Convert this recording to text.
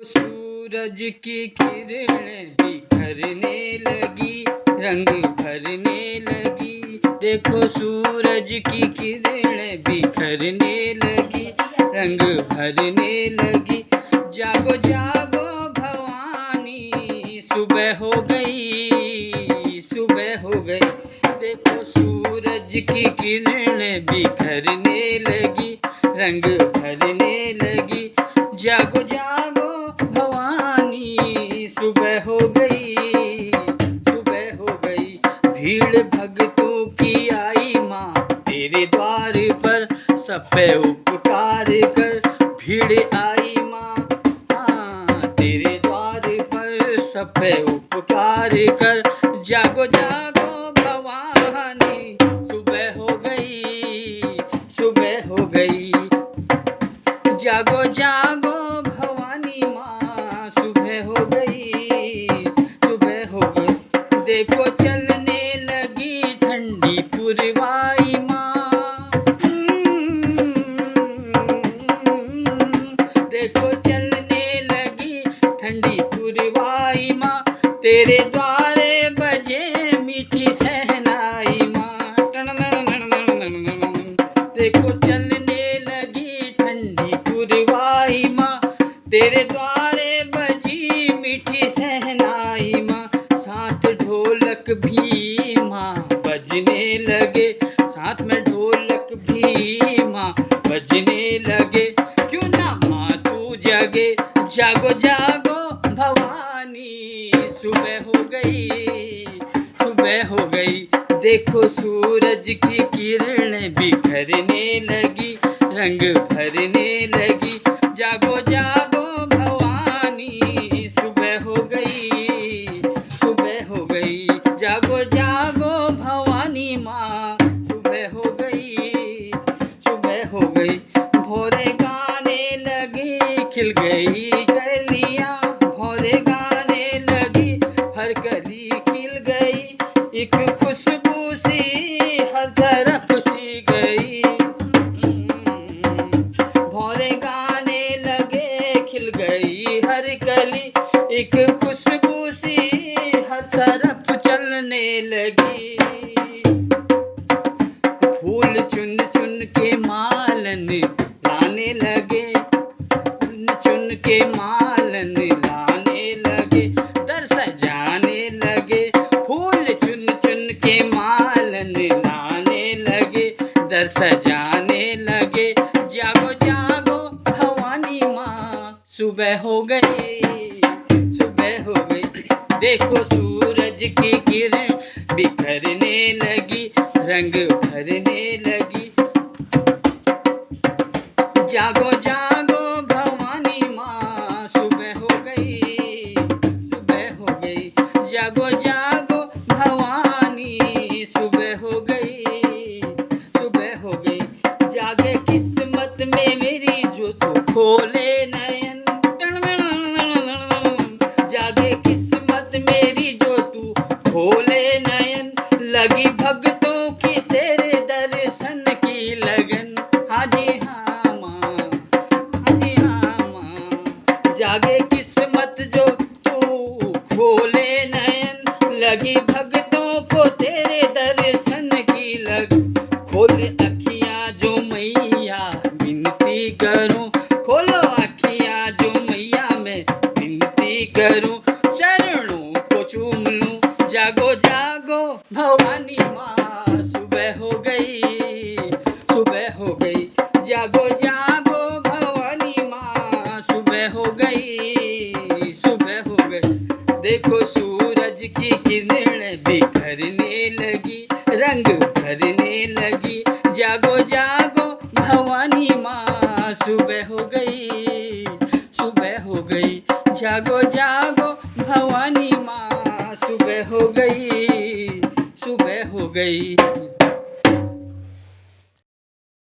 सूरज की किरणें बिखरने लगी, रंग भरने लगी। देखो सूरज की किरणें बिखरने लगी, रंग भरने लगी। जागो जागो भवानी, सुबह हो गई, सुबह हो गई। देखो सूरज की किरणें बिखरने लगी, रंग भरने लगी। जागो जागो भवानी, सुबह हो गई, सुबह हो गई। भीड़ भक्तों की आई माँ तेरे द्वार पर, सब पे उपकार कर। भीड़ आई माँ हाँ तेरे द्वार पर, सब पे उपकार कर। जागो जागो भवानी, सुबह हो गई, सुबह हो गई। जागो जागो भवानी माँ, सुबह हो गई, सुबह हो गई। देखो चलने लगी ठंडी पुरवाई माँ, देखो चलने लगी ठंडी पुरवाई माँ। तेरे द्वारे बजे मीठी सहनाई माँ, देखो चलने लगी ठंडी पुरवाई माँ। तेरे द्वारे बजी मीठी सहनाई माँ। साथ ढोलक भी माँ बजने लगे, साथ में ढोलक भी माँ बजने लगे। क्यों ना माँ तू जगे, जागो जागो भवानी, सुबह हो गई, सुबह हो गई। देखो सूरज की किरणें बिखरने लगी, रंग भरने लगी। जागो जागो भवानी, सुबह हो गई, सुबह हो गई। जागो जागो भवानी माँ, सुबह हो गई, सुबह हो गई। भोरे गाने लगे खिल गई कलियाँ, भोरे गाने लगी हर कली खिल गई। एक खुशबू सी हर तरफ सी गई, भोरे गाने लगे खिल गई हर कली। एक खुशबू सी हर तरफ चलने लगी। फूल चुन चुन के मालन लाने लगे, चुन के मालन लाने लगे। दर सजाने लगे, फूल चुन चुन के मालन लाने लगे, दर सजाने लगे। जागो जागो भवानी माँ, सुबह हो गई, सुबह हो गई। देखो सूरज की किरण बिखरने लगी, रंग भरने लगी। जागो जागो भवानी माँ, सुबह हो गई, सुबह हो गई। जागो जागो भवानी, सुबह हो गई, सुबह हो गई। जागे किस्मत में मेरी जो तू खोले नयन, जागे किस्मत मेरी जो तू खोले नयन। लगी भक्तों की तेरे दर्शन की लगन, हाँ जी हाँ माँ, हाँ जी हाँ माँ। जागे किस्मत जो तू खोले नयन, लगी भक्तों को तेरे दर्शन की लगन। खोल अखियाँ जो मैया विनती करूँ, खोलो अखियाँ जो मैया मैं विनती करूँ। चरणों को चूम लूँ, जागो जागो भवानी माँ, सुबह हो गई, सुबह हो गई। जागो जागो भवानी माँ, सुबह हो गई, सुबह हो गई। देखो सूरज की किरणें बिखरने लगी, रंग भरने लगी। जागो जागो भवानी माँ, सुबह हो गई, सुबह हो गई। जागो जागो भवानी माँ, सुबह हो गई, सुबह हो गई।